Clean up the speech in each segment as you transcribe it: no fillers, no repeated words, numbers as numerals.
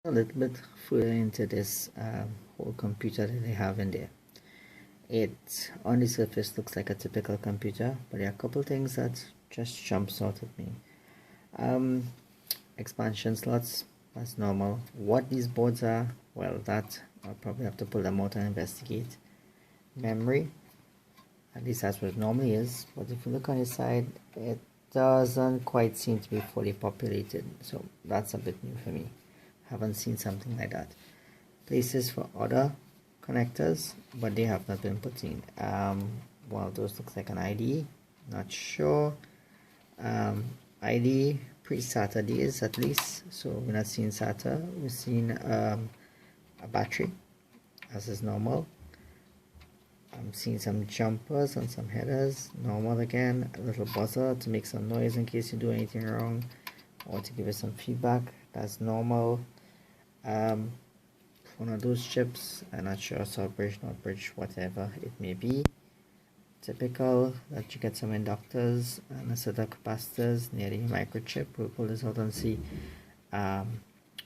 A little bit further into this whole computer that they have in there. It on the surface looks like a typical computer, but there are a couple things that just jumps out at me. Expansion slots, that's normal. What these boards are, well, that I'll probably have to pull them out and investigate. Memory, at least that's what it normally is, but if you look on the side, it doesn't quite seem to be fully populated, so that's a bit new for me. Haven't seen something like that. Places for other connectors, but they have not been put in. Well, those looks like an ID, not sure. ID pre-SATA days at least, so we're not seeing SATA. We're seeing a battery, as is normal. I'm seeing some jumpers and some headers, normal again. A little buzzer to make some noise in case you do anything wrong or to give us some feedback, that's normal. One of those chips, I'm not sure, salt bridge, not bridge, whatever it may be. Typical that you get some inductors and a set of capacitors near the microchip. We'll pull this out and see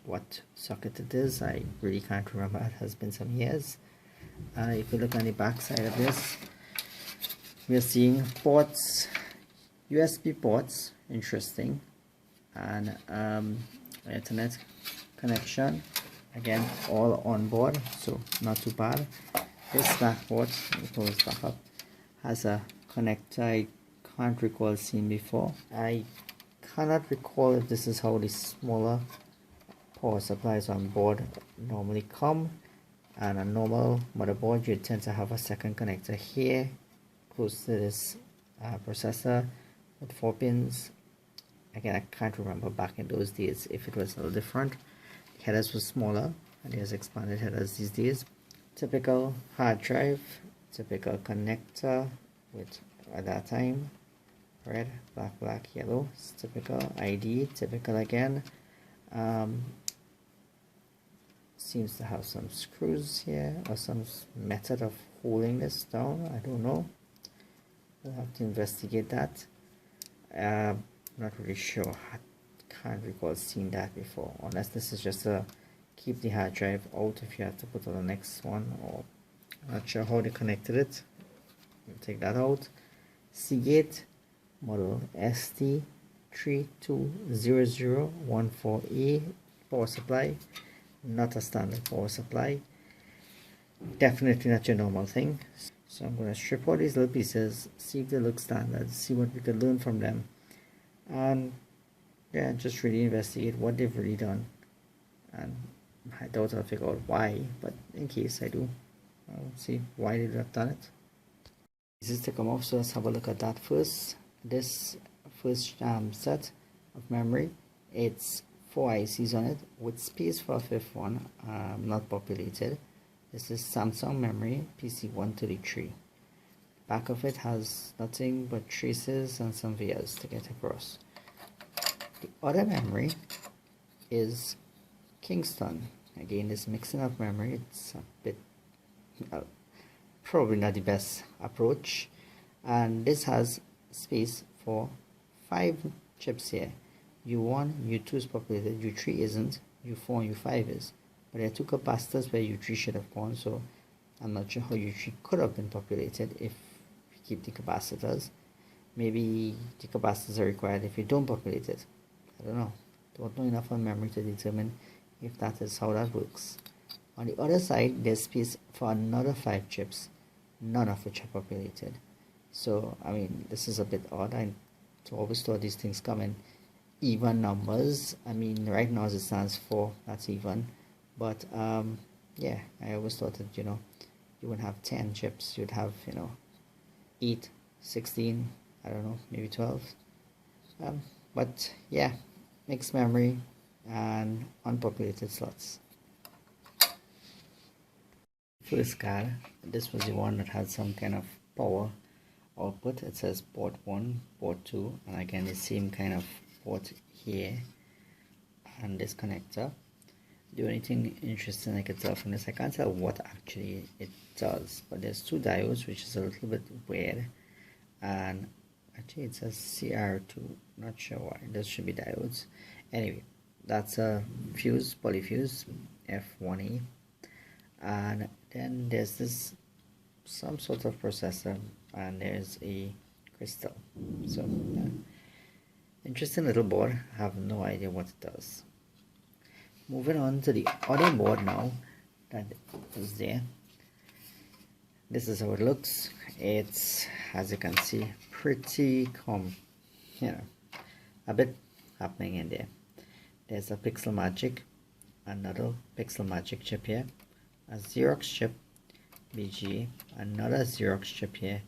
what socket it is. I really can't remember, it has been some years. If you look on the back side of this, we are seeing ports, USB ports, interesting, and Ethernet connection, again all on board, so not too bad. This back port, let me pull this back up, has a connector I can't recall seeing before. I cannot recall if this is how the smaller power supplies on board normally come. And a normal motherboard, you tend to have a second connector here close to this processor with 4 pins. Again, I can't remember back in those days if it was a little different. The headers were smaller and there's expanded headers these days. Typical hard drive, typical connector with at that time red, black, yellow. It's typical. ID, typical again. Seems to have some screws here or some method of holding this down. I don't know. We'll have to investigate that. Not really sure. I can't recall seeing that before, unless this is just a keep the hard drive out if you have to put on the next one, or I'm not sure how they connected it. We'll take that out. Seagate model ST320014A power supply. Not a standard power supply, definitely not your normal thing. So I'm going to strip all these little pieces, see if they look standard, see what we could learn from them, and yeah, just really investigate what they've really done. And I doubt I'll figure out why, but in case I do, I'll see why they have done it. This is to come off, so let's have a look at that first. This first set of memory, it's 4 ICs on it with space for a fifth one, not populated. This is Samsung memory PC133. Back of it has nothing but traces and some vias to get across. The other memory is Kingston. Again, this mixing of memory, it's a bit probably not the best approach, and this has space for 5 chips here. U1, U2 is populated, U3 isn't, U4 and U5 is. But there are 2 capacitors where U3 should have gone, so I'm not sure how U3 could have been populated if you keep the capacitors. Maybe the capacitors are required if you don't populate it. I don't know. Don't know enough on memory to determine if that is how that works. On the other side, there's space for another 5 chips, none of which are populated. So, I mean, this is a bit odd. I always thought these things come in even numbers. I mean, right now as it stands 4, that's even, but yeah, I always thought that, you know, you wouldn't have 10 chips, you'd have, you know, 8, 16, I don't know, maybe 12, but yeah, mixed memory and unpopulated slots. First card, this was the one that had some kind of power output. It says port 1, port 2, and again the same kind of port here and this connector. The only thing interesting I could tell from this, I can't tell what actually it does, but there's 2 diodes, which is a little bit weird, and actually it says CR2, not sure why. Those should be diodes. Anyway, that's a fuse, polyfuse F1A, and then there's this some sort of processor, and there's a crystal. So interesting little board. I have no idea what it does. Moving on to the other board now that is there. This is how it looks. It's, as you can see, pretty a bit happening in there. There's a Pixel Magic, another Pixel Magic chip here, a Xerox chip, BGA, another Xerox chip here,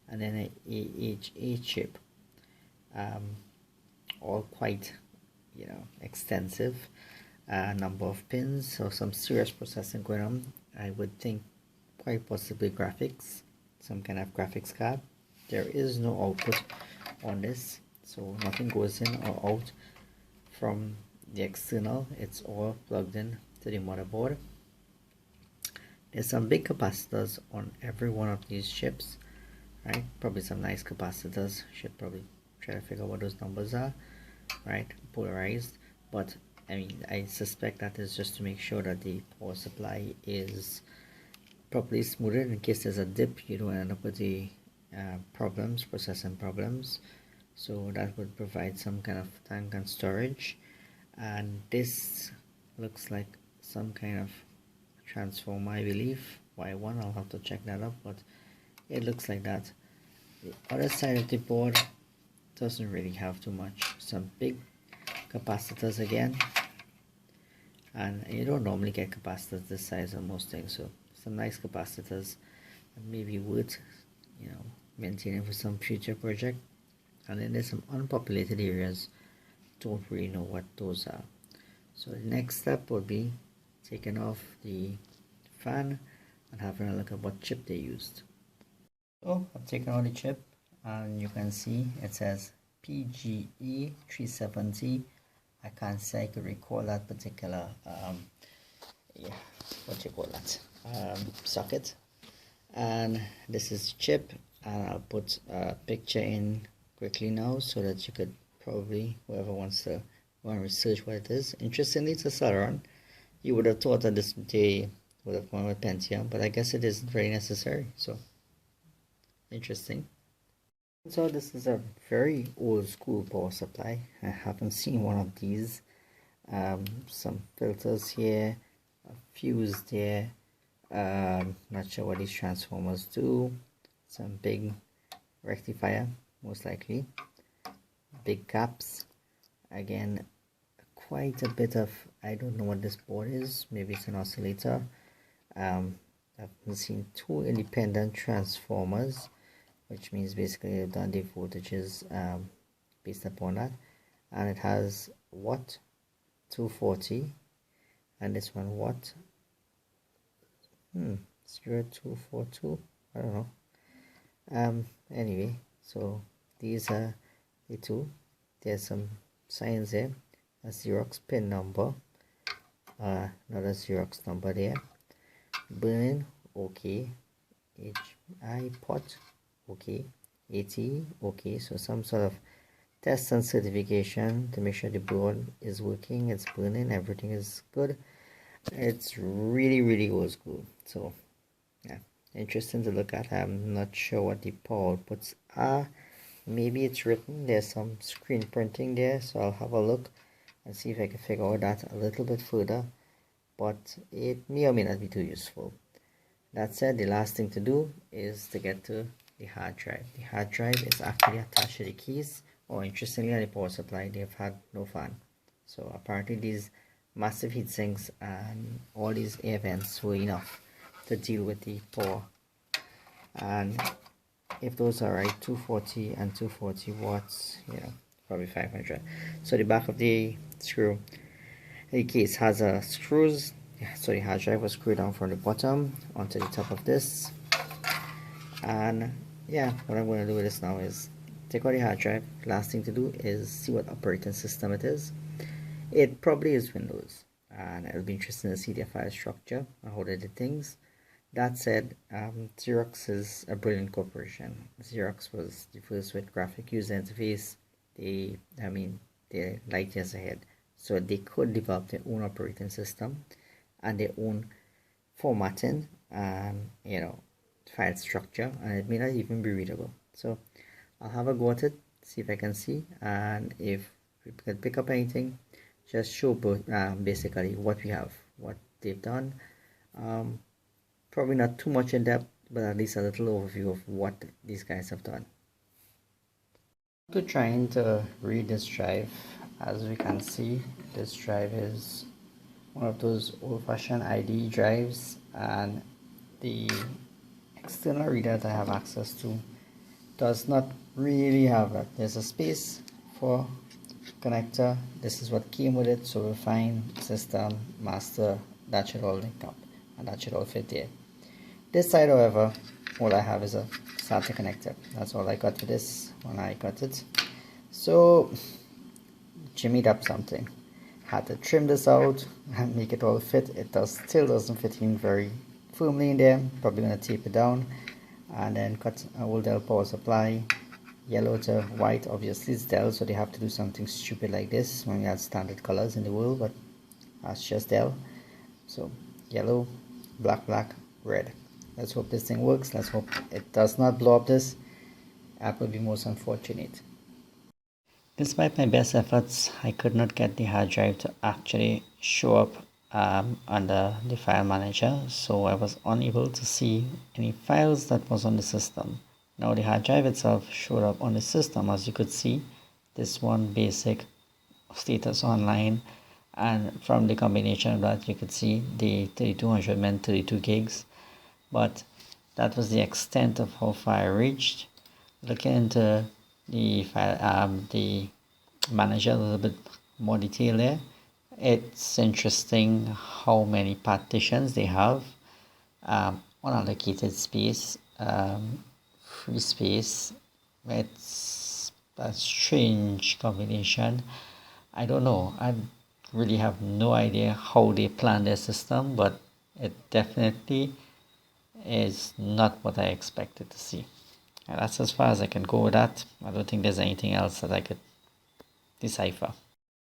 and then an AHA chip. All quite, extensive. Number of pins, so some serious processing going on. I would think quite possibly graphics, some kind of graphics card. There is no output on this, so nothing goes in or out from the external. It's all plugged in to the motherboard. There's some big capacitors on every one of these chips, right? Probably some nice capacitors. Should probably try to figure out what those numbers are, right? Polarized, but I mean, I suspect that is just to make sure that the power supply is properly smoothed. In case there's a dip, you don't end up with the processing problems. So that would provide some kind of tank and storage. And this looks like some kind of transformer, I believe. Y1, I'll have to check that up, but it looks like that. The other side of the board doesn't really have too much. Some big capacitors again, and you don't normally get capacitors this size on most things, so some nice capacitors and maybe worth maintaining for some future project. And then there's some unpopulated areas, don't really know what those are. So the next step would be taking off the fan and having a look at what chip they used. So I've taken out the chip, and you can see it says PGE 370. I can't say I could recall that particular what you call that socket. And this is chip, and I'll put a picture in quickly now so that you could probably, whoever wants to go and research what it is. Interestingly, it's a Celeron. You would have thought that this day would have gone with Pentium, but I guess it isn't very necessary. So interesting. So this is a very old school power supply. I haven't seen one of these. Some filters here, a fuse there. Not sure what these transformers do. Some big rectifier, most likely. Big caps. Again, quite a bit of, I don't know what this board is. Maybe it's an oscillator. I've seen two independent transformers, which means basically they've done the voltages based upon that. And it has watt 240, and this one watt 0242, I don't know. Anyway, so these are the two. There's some signs there, a Xerox pin number, another Xerox number there, burn, okay, HI pot, okay, AT, okay. So some sort of test and certification to make sure the board is working, it's burning, everything is good. It's really old school. So yeah, interesting to look at. I'm not sure what the power outputs are. Maybe it's written, there's some screen printing there, so I'll have a look and see if I can figure out that a little bit further, but it may or may not be too useful. That said, the last thing to do is to get to the hard drive. The hard drive is actually attached to the keys, or interestingly on the power supply they've had no fan. So apparently these massive heat sinks and all these air vents were enough to deal with the power. And if those are right, 240 and 240 watts, probably 500. So the back of the screw, the case has a screws. So the hard drive was screwed down from the bottom onto the top of this. And yeah, what I'm going to do with this now is take out the hard drive. Last thing to do is see what operating system it is. It probably is Windows, and it'll be interesting to see their file structure and how they did things. That said, Xerox is a brilliant corporation. Xerox was the first with graphic user interface. They're light years ahead. So they could develop their own operating system and their own formatting and file structure, and it may not even be readable. So I'll have a go at it, see if I can see, and if we can pick up anything, just show basically what we have, what they've done. Probably not too much in depth, but at least a little overview of what these guys have done. To trying to read this drive, as we can see, this drive is one of those old-fashioned ID drives, and the external reader that I have access to does not really have that. There's a space for connector. This is what came with it, so we'll find system, master, that should all link up and that should all fit there. This side, however, all I have is a SATA connector. That's all I got for this when I got it. So jimmied up something. Had to trim this out and make it all fit. It still doesn't fit in very firmly in there. Probably gonna tape it down and then cut a old Dell power supply, yellow to white. Obviously it's Dell, so they have to do something stupid like this when we have standard colors in the world, but that's just Dell. So yellow, black, red. Let's hope this thing works. Let's hope it does not blow up this. That would be most unfortunate. Despite my best efforts, I could not get the hard drive to actually show up under the file manager, so I was unable to see any files that was on the system. Now the hard drive itself showed up on the system, as you could see, this one basic status online, and from the combination of that you could see the 3200 meant 32 gigs, but that was the extent of how far I reached. Looking into the file, the manager a little bit more detail there, it's interesting how many partitions they have, unallocated space, free space. It's a strange combination. I don't know, I really have no idea how they plan their system, but it definitely is not what I expected to see. And that's as far as I can go with that. I don't think there's anything else that I could decipher.